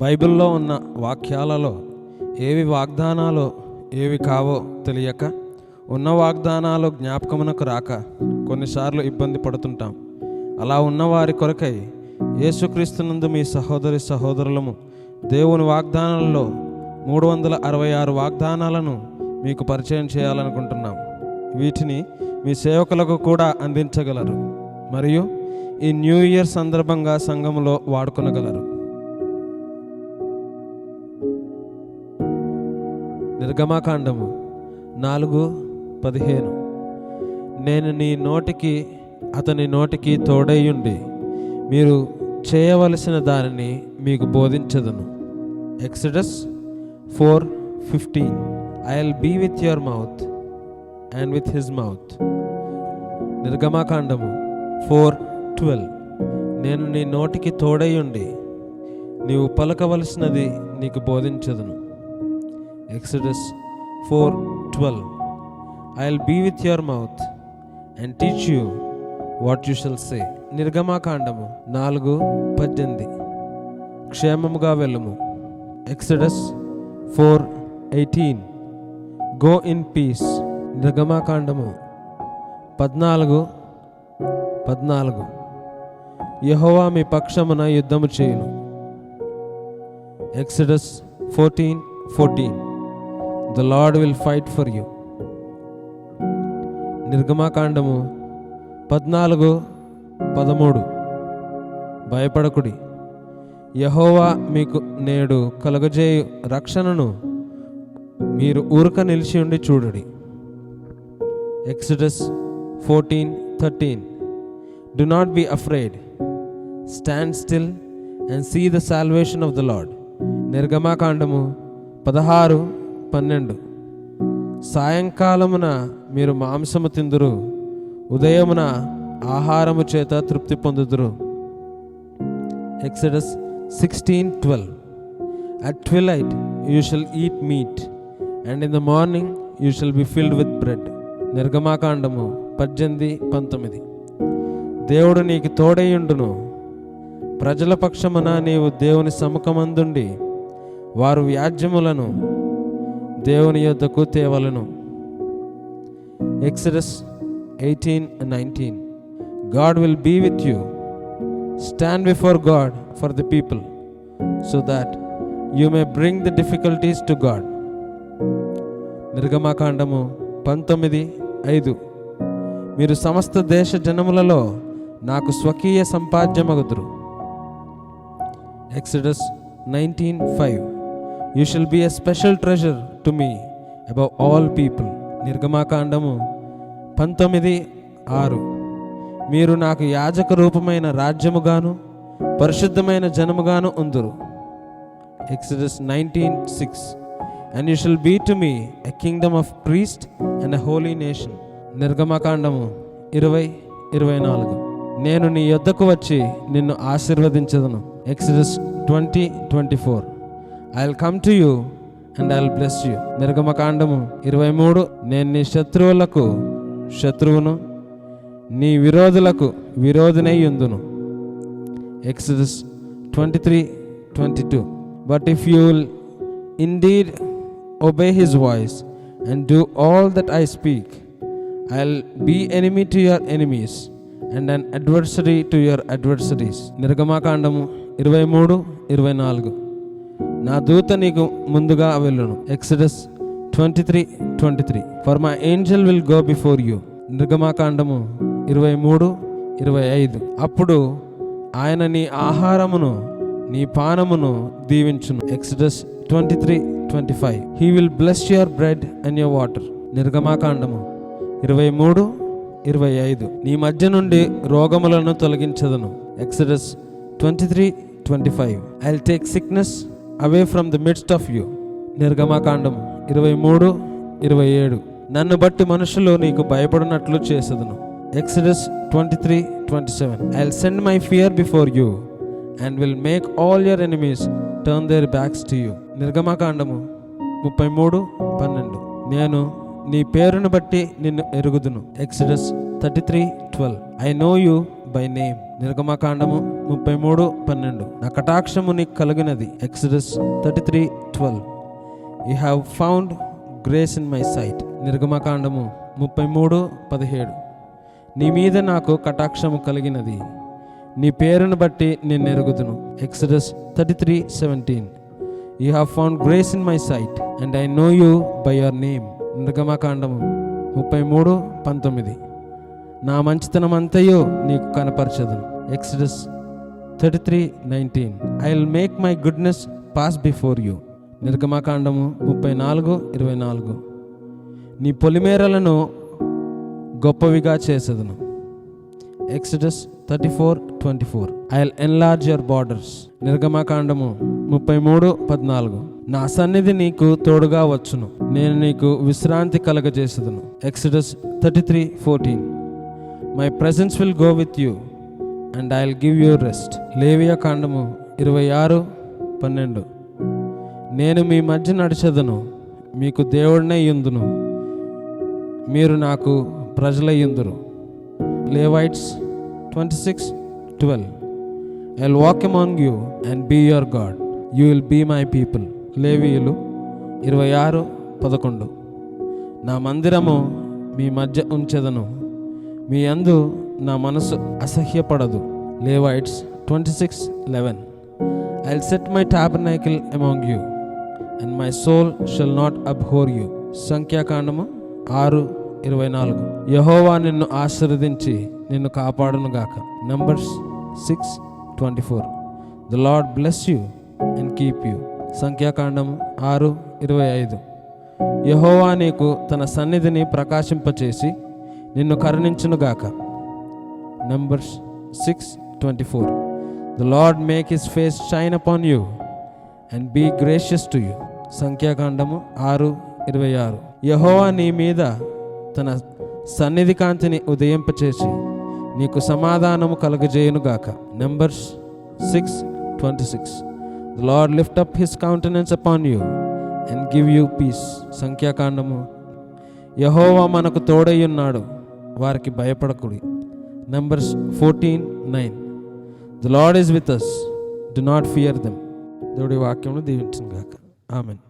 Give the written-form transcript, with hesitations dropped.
బైబిల్లో ఉన్న వాక్యాలలో ఏవి వాగ్దానాలో ఏవి కావో తెలియక, ఉన్న వాగ్దానాలు జ్ఞాపకమునకు రాక కొన్నిసార్లు ఇబ్బంది పడుతుంటాం. అలా ఉన్నవారి కొరకై యేసుక్రీస్తునందు మీ సహోదరి సహోదరులము దేవుని వాగ్దానాలలో 366 వాగ్దానాలను మీకు పరిచయం చేయాలనుకుంటున్నాం. వీటిని మీ సేవకులకు కూడా అందించగలరు మరియు ఈ న్యూ ఇయర్ సందర్భంగా సంఘములో వాడుకొనగలరు. నిర్గమకాండము 4:15 నేను నీ నోటికి అతని నోటికి తోడైయుండి మీరు చేయవలసిన దానిని మీకు బోధించదును. Exodus 4:15 I will be with your mouth and with his mouth. నిర్గమకాండము 4:12 నేను నీ నోటికి తోడైయుండి నీవు పలకవలసినది నీకు బోధించదును. Exodus 4:12 I'll be with your mouth and teach you what you shall say. నిర్గమకాండము 4:18 క్షేమముగా వెళ్ళుము. Exodus 4:18 Go in peace. నిర్గమకాండము 14:14 యెహోవా మీ పక్షమున యుద్ధము చేయును. Exodus 14:14 The Lord will fight for you. నిర్గమకాండము 14:13 భయపడకుడి, యెహోవా మీకు నేడు కలుగజేయు రక్షణను మీరు ఊరక నిలిచి ఉండి చూడుడి. Exodus 14:13 Do not be afraid, stand still and see the salvation of the Lord. నిర్గమకాండము 16:12 సాయంకాలమున మీరు మాంసము తిందురు, ఉదయమున ఆహారము చేత తృప్తి పొందుదురు. Exodus 16:12 At twilight you shall eat meat and in the morning you shall be filled with bread. నిర్గమకాండము 18:19 దేవుడు నీకు తోడైయుండును, ప్రజల పక్షమున నీవు దేవుని సముఖమందుండి వారు వ్యాజ్యములను దేవుని యొద్దకు తేవలను. Exodus 18:19 God will be with you. Stand before God for the people so that you may bring the difficulties to God. నిర్గమకాండము 19:5 మీరు సమస్త దేశ జనములలో నాకు స్వకీయ సంపాద్యమగుదురు. Exodus 19:5 You shall be a special treasure to me above all people. నిర్గమకాండము 19:6 మీరు నాకు యాజక రూపమైన రాజ్యముగాను పరిశుద్ధమైన జనముగాను ఉందురు. Exodus 19:6 And you shall be to me a kingdom of priests and a holy nation. నిర్గమకాండము 20:24 నేను నీ యొద్దకు వచ్చి నిన్ను ఆశీర్వదించదును. Exodus 20:24 I'll come to you and I'll bless you. నిర్గమకాండము 23 నేను నీ శత్రువులకు శత్రువును, నీ విరోధులకు విరోధినై యుందును. Exodus 23:22 But if you will indeed obey his voice and do all that I speak, I'll be enemy to your enemies and an adversary to your adversaries. నిర్గమకాండము 23:24 నా దూత నీకు ముందుగా వెళ్ళును. Exodus 23:23 For my angel will go before you. నిర్గమకాండము 23:25 అప్పుడు ఆయన నీ ఆహారమును నీ పానమును దీవించును. Exodus 23:25 He will bless your bread and your water. నిర్గమకాండము 23:25 నీ మధ్య నుండి రోగములను తొలగించదును. Exodus 23:25 I'll take sickness away from the midst of you. నిర్గమకాండము 23:27 నన్ను బట్టి మనుషులు నీకు భయపడినట్లు చేసెదను. Exodus 23:27 I'll send my fear before you and will make all your enemies turn their backs to you. నిర్గమకాండము 33:12 నేను నీ పేరును బట్టి నిన్ను ఎరుగుదును. Exodus 33:12 I know you by name. నిర్గమకాండము 33:12. నా కటాక్షము నీకు కలిగినది. Exodus 33:12. You have found grace in my sight. నిర్గమకాండము 33:17. నీ మీద నాకు కటాక్షము కలిగినది, నీ పేరును బట్టి నేను ఎరుగుదును. Exodus 33:17. You have found grace in my sight and I know you by your name. నిర్గమకాండము 33:19. నా మంచితనం అంతయో నీకు కనపరచదును. Exodus 33:19. I will make my goodness pass before you. నిర్గమకాండము 34:24. నీ పొలిమేరలను గొప్పవిగా చేసేదను. Exodus 34:24. I will enlarge your borders. నిర్గమకాండము 33:14. నా సన్నిధి నీకు తోడుగా వచ్చును, నేను నీకు విశ్రాంతి కలగజేసేదను. Exodus 33:14. My presence will go with you and I will give you rest. లేవియా కాండము 26:12. నేను మీ మధ్య నడిచెదను, మీకు దేవుడినై యుందును, మీరు నాకు ప్రజలయ్యుందురు. Leviticus 26:12. I will walk among you and be your God, you will be my people. లేవీయులు 26:11. నా మందిరము మీ మధ్య ఉంచెదను, మీ యందు నా మనసు అసహ్యపడదు. Leviticus 26:11. I will set my tabernacle among you and my soul shall not abhor you. సంఖ్యాకాండము 6:24. యెహోవా నిన్ను ఆశీర్వదించి నిన్ను కాపాడును గాక. Numbers 6:24. The Lord bless you and keep you. సంఖ్యాకాండము 6:25. యెహోవా నీకు తన సన్నిధిని ప్రకాశింపచేసి నిన్ను కరుణించును గాక. Numbers 6:24. The Lord make his face shine upon you and be gracious to you. సంఖ్యాకాండము 6:26. యెహోవా నీ మీద తన సన్నిధి కాంతిని ఉదయింపచేసి నీకు సమాధానము కలుగజేయునుగాక. Numbers 6:26. The Lord lift up his countenance upon you and give you peace. సంఖ్యాకాండము. యెహోవా మనకు తోడయ్యున్నాడు, వారికి భయపడకుడి. Numbers 14:9. The Lord is with us, do not fear them. దేవుడి వాక్యమును దీవించును గాక. ఆమెన్.